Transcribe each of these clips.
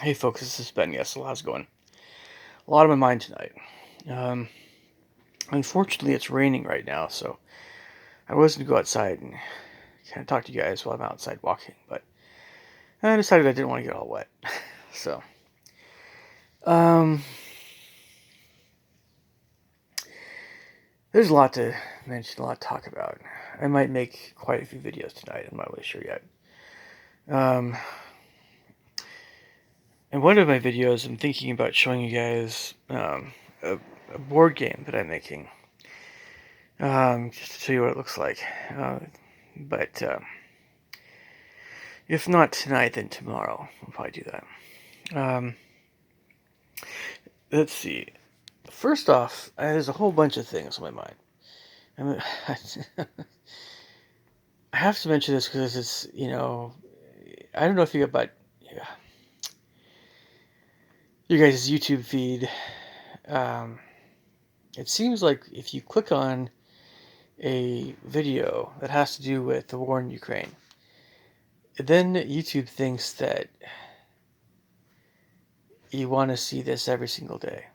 Hey folks, this is Ben. Yes, how's it going? A lot on my mind tonight. Um, Unfortunately, it's raining right now, so I was going to go outside and kind of talk to you guys while I'm outside walking, but I decided I didn't want to get all wet. So, um, there's a lot to mention, a lot to talk about. I might make quite a few videos tonight. I'm not really sure yet. Um, in one of my videos, I'm thinking about showing you guys a, a board game that I'm making. Just to show you what it looks like. But if not tonight, then tomorrow. We'll probably do that. Let's see. First off, there's a whole bunch of things on my mind. I mean, I have to mention this because it's, I don't know if you got, but yeah, your guys' YouTube feed. Um, it seems like if you click on a video that has to do with the war in Ukraine, then YouTube thinks that you want to see this every single day.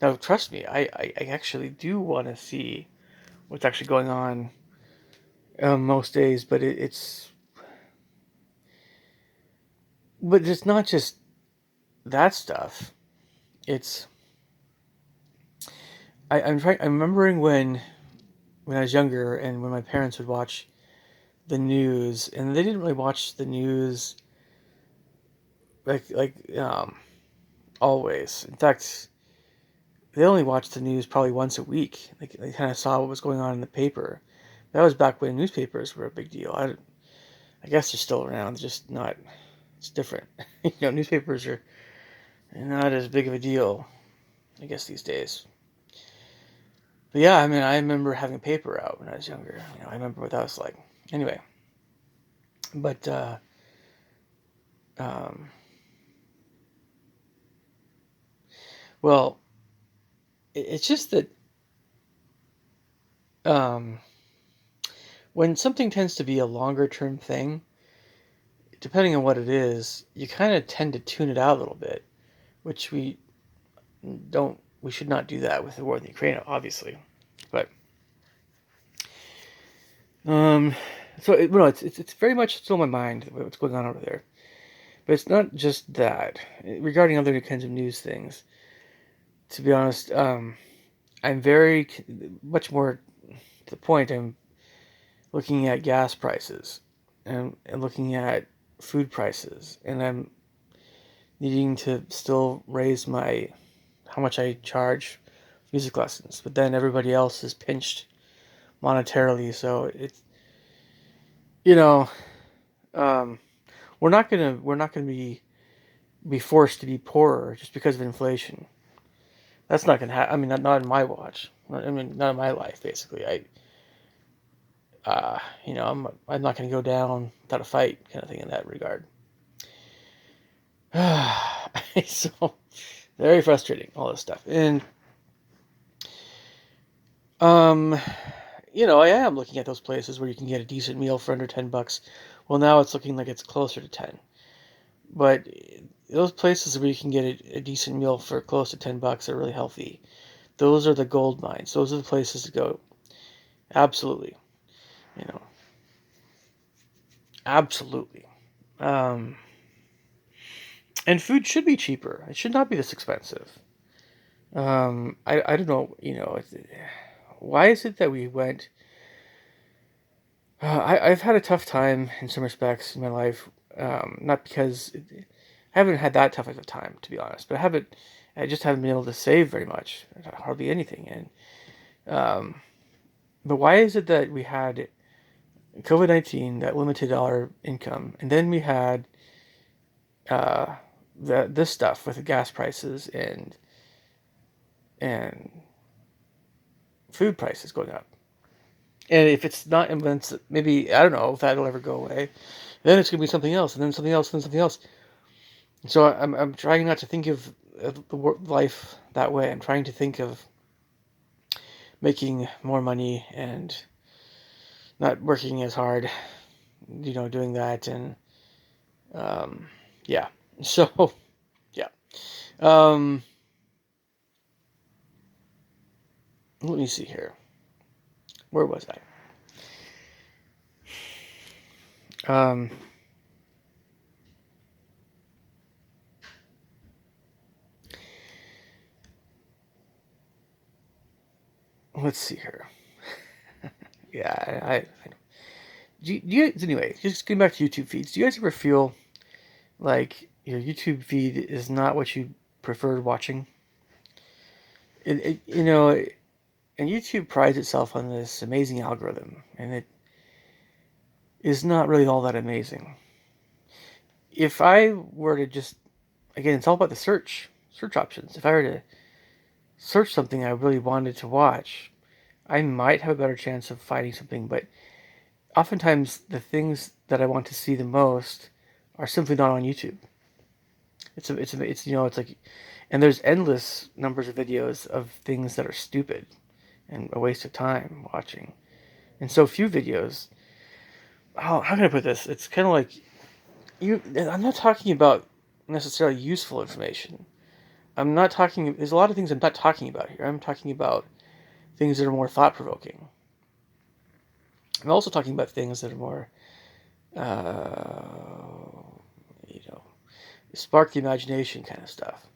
Now, trust me, I actually do want to see what's actually going on most days, but it's not just that stuff. It's I'm remembering when I was younger and when my parents would watch the news, and they didn't really watch the news like always. In fact, they only watched the news probably once a week. Like they kind of saw what was going on in the paper. That was back when newspapers were a big deal. I guess they're still around, just not. It's different. Newspapers are not as big of a deal, I guess, these days. But yeah, I mean, I remember having paper out when I was younger. I remember what that was like. Anyway, but um, well, it's just that um, when something tends to be a longer term thing, depending on what it is, you kind of tend to tune it out a little bit, which we should not do that with the war in Ukraine, obviously. But um, so it's very much still in my mind what's going on over there. But it's not just that. Regarding other kinds of news things, to be honest, I'm very much more to the point. I'm looking at gas prices and looking at food prices, and I'm needing to still raise my how much I charge music lessons. But then everybody else is pinched monetarily, so it's you know um, we're not gonna be forced to be poorer just because of inflation. That's not gonna happen. I mean, not in my watch. I mean, not in my life. Basically, I'm not gonna go down without a fight, kind of thing in that regard. So very frustrating, all this stuff, and um, I am looking at those places where you can get a decent meal for under $10. Well, now it's looking like it's closer to 10. But those places where you can get a decent meal for close to $10 are really healthy. Those are the gold mines. Those are the places to go. Absolutely. You know, absolutely. Um, and food should be cheaper. It should not be this expensive. I don't know. Why is it that we went? I've had a tough time in some respects in my life. Not because I haven't had that tough of a time, to be honest, but I just haven't been able to save very much, hardly anything. Um, but why is it that we had COVID-19 that limited our income, and then we had uh, this stuff with the gas prices and food prices going up? And if it's not, and maybe I don't know if that'll ever go away. Then it's gonna be something else, and then something else, and then something else. So I'm trying not to think of the life that way. I'm trying to think of making more money and not working as hard, doing that, and um, yeah. So Um, let me see here. Where was I? Let's see here. Yeah, do you anyway? Just getting back to YouTube feeds. Do you guys ever feel like your YouTube feed is not what you preferred watching? You know, and YouTube prides itself on this amazing algorithm, and it is not really all that amazing. If I were to just, again, it's all about the search options. If I were to search something I really wanted to watch, I might have a better chance of finding something. But oftentimes, the things that I want to see the most are simply not on YouTube. It's it's like, and there's endless numbers of videos of things that are stupid and a waste of time watching, and so few videos. How can I put this? It's kind of like you. I'm not talking about necessarily useful information. I'm not talking. There's a lot of things I'm not talking about here. I'm talking about things that are more thought provoking. I'm also talking about things that are more, uh, you know, spark the imagination kind of stuff.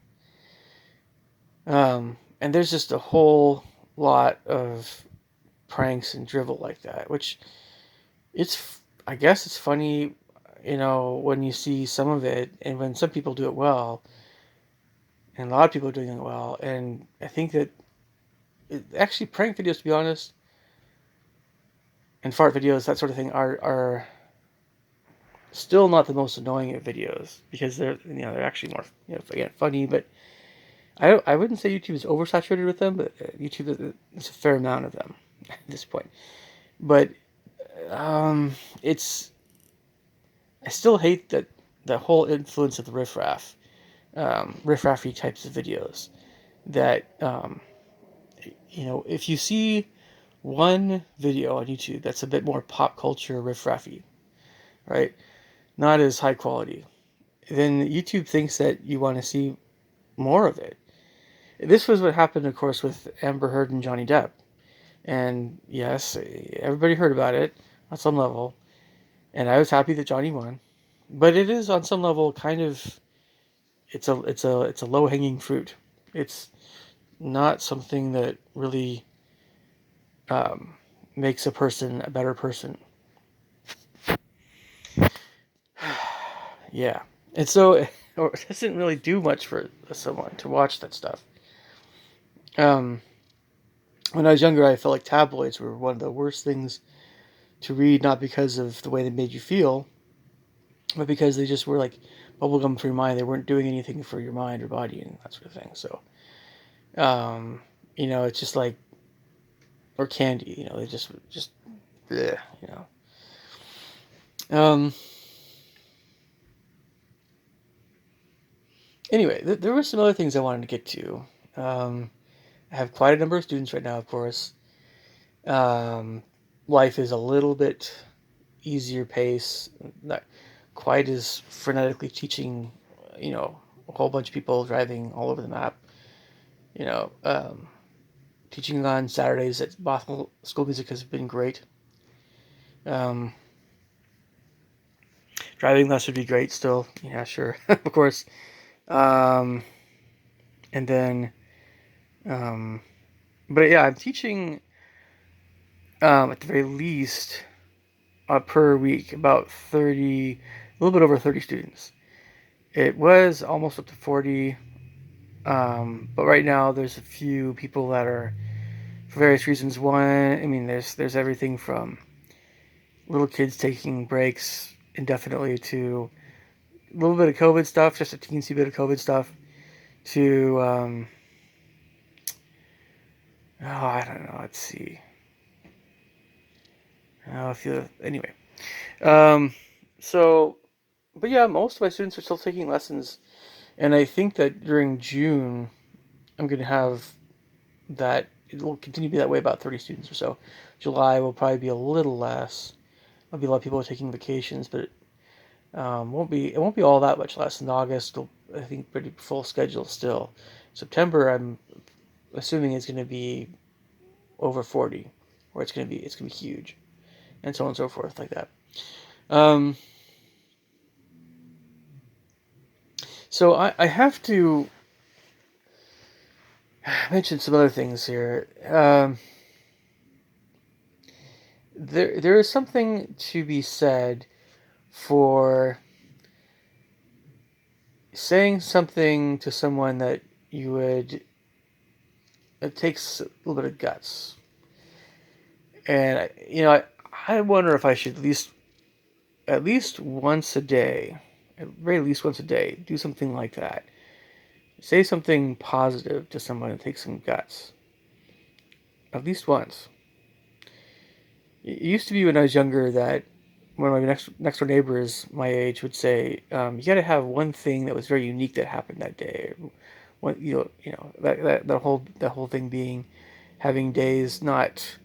And there's just a whole lot of pranks and drivel like that, which I guess it's funny, when you see some of it and when some people do it well, and a lot of people are doing it well. And I think that actually prank videos, to be honest, and fart videos, that sort of thing, are still not the most annoying of videos because they're actually more, again, funny. But I wouldn't say YouTube is oversaturated with them, but YouTube is a fair amount of them at this point. But it's I still hate that the whole influence of the riffraffy types of videos. That if you see one video on YouTube that's a bit more pop culture riffraffy, right? Not as high quality, then YouTube thinks that you want to see more of it. This was what happened, of course, with Amber Heard and Johnny Depp. And yes, everybody heard about it on some level, and I was happy that Johnny won. But it is on some level kind of it's a low hanging fruit. It's not something that really um, makes a person a better person. Yeah, and so it doesn't really do much for someone to watch that stuff. Um, when I was younger, I felt like tabloids were one of the worst things to read, not because of the way they made you feel, but because they just were like bubblegum for your mind. They weren't doing anything for your mind or body and that sort of thing. So, um, it's just like, or candy, they just, bleh, Um, anyway, there were some other things I wanted to get to. I have quite a number of students right now, of course. Um, Life is a little bit easier pace, not quite as frenetically teaching, a whole bunch of people driving all over the map. You know, um, Teaching on Saturdays at Bothell School Music has been great. Um, Driving less would be great still. Yeah, sure, of course. Um, and then, um, but yeah, I'm teaching at the very least per week about 30, a little bit over 30 students. It was almost up to 40, but right now there's a few people that are, for various reasons. One, I mean, there's everything from little kids taking breaks indefinitely to a little bit of COVID stuff, just a teensy bit of COVID stuff, to I don't know. Let's see. I feel anyway. Um, so, but yeah, most of my students are still taking lessons, and I think that during June, I'm going to have that. It will continue to be that way, about 30 students or so. July will probably be a little less. There'll be a lot of people taking vacations, but it won't be all that much less in August. I think, pretty full schedule still. September, I'm assuming it's going to be over 40, or it's going to be huge, and so on and so forth, like that. Um, so I have to mention some other things here. There is something to be said for saying something to someone that you would it takes a little bit of guts. And I wonder if I should at least once a day, at very least once a day, do something like that. Say something positive to someone and take some guts. At least once. It used to be when I was younger that one of my next door neighbors my age would say, "You got to have one thing that was very unique that happened that day." What that whole thing being having days not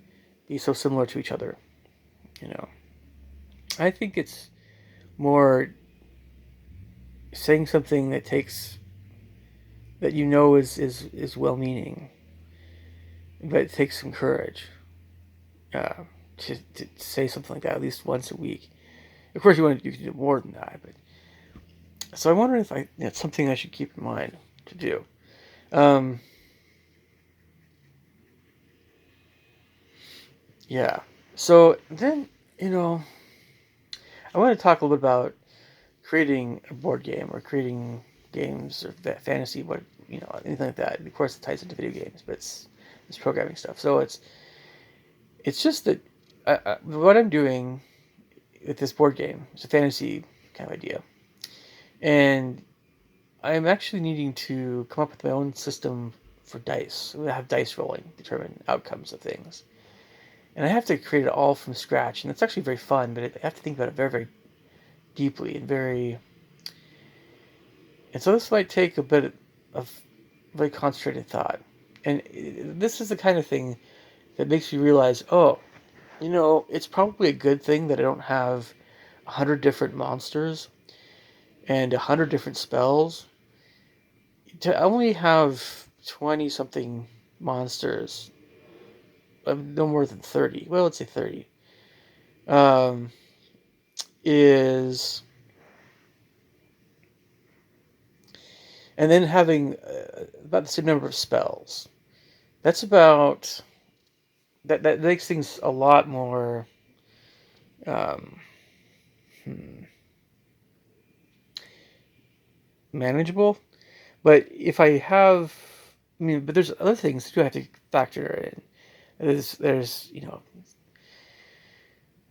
be so similar to each other. You know, I think it's more saying something that is well meaning, but it takes some courage uh, to say something like that at least once a week. Of course, you can do more than that, but so I'm wondering if it's something I should keep in mind to do. Um, yeah. So then I want to talk a little bit about creating a board game or creating games or fantasy, anything like that. Of course, it ties into video games, but it's programming stuff. So it's just that what I'm doing with this board game is a fantasy kind of idea, and I'm actually needing to come up with my own system for dice. I have dice rolling, determine outcomes of things, and I have to create it all from scratch. And it's actually very fun, but I have to think about it very, very deeply and so this might take a bit of very concentrated thought. And this is the kind of thing that makes you realize, oh, it's probably a good thing that I don't have 100 different monsters and 100 different spells. To only have 20 something monsters, no more than 30, well, let's say 30, um, is, and then having about the same number of spells. That's about, that makes things a lot more, um, manageable. But if I have, but there's other things too I have to factor in. There's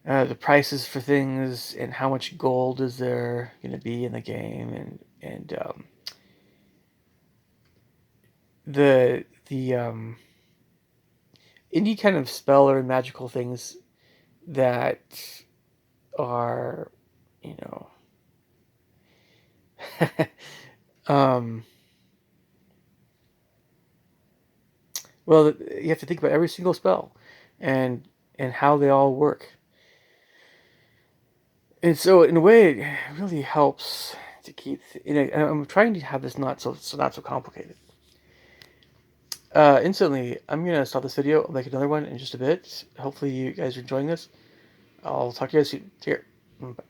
the prices for things and how much gold is there going to be in the game, and the any kind of spell or magical things that are, you know, um, well, you have to think about every single spell and how they all work. And so, in a way, it really helps to keep. I'm trying to have this not so complicated. Instantly, I'm gonna stop this video. I'll make another one in just a bit. Hopefully, you guys are enjoying this. I'll talk to you guys soon. Take care. Bye.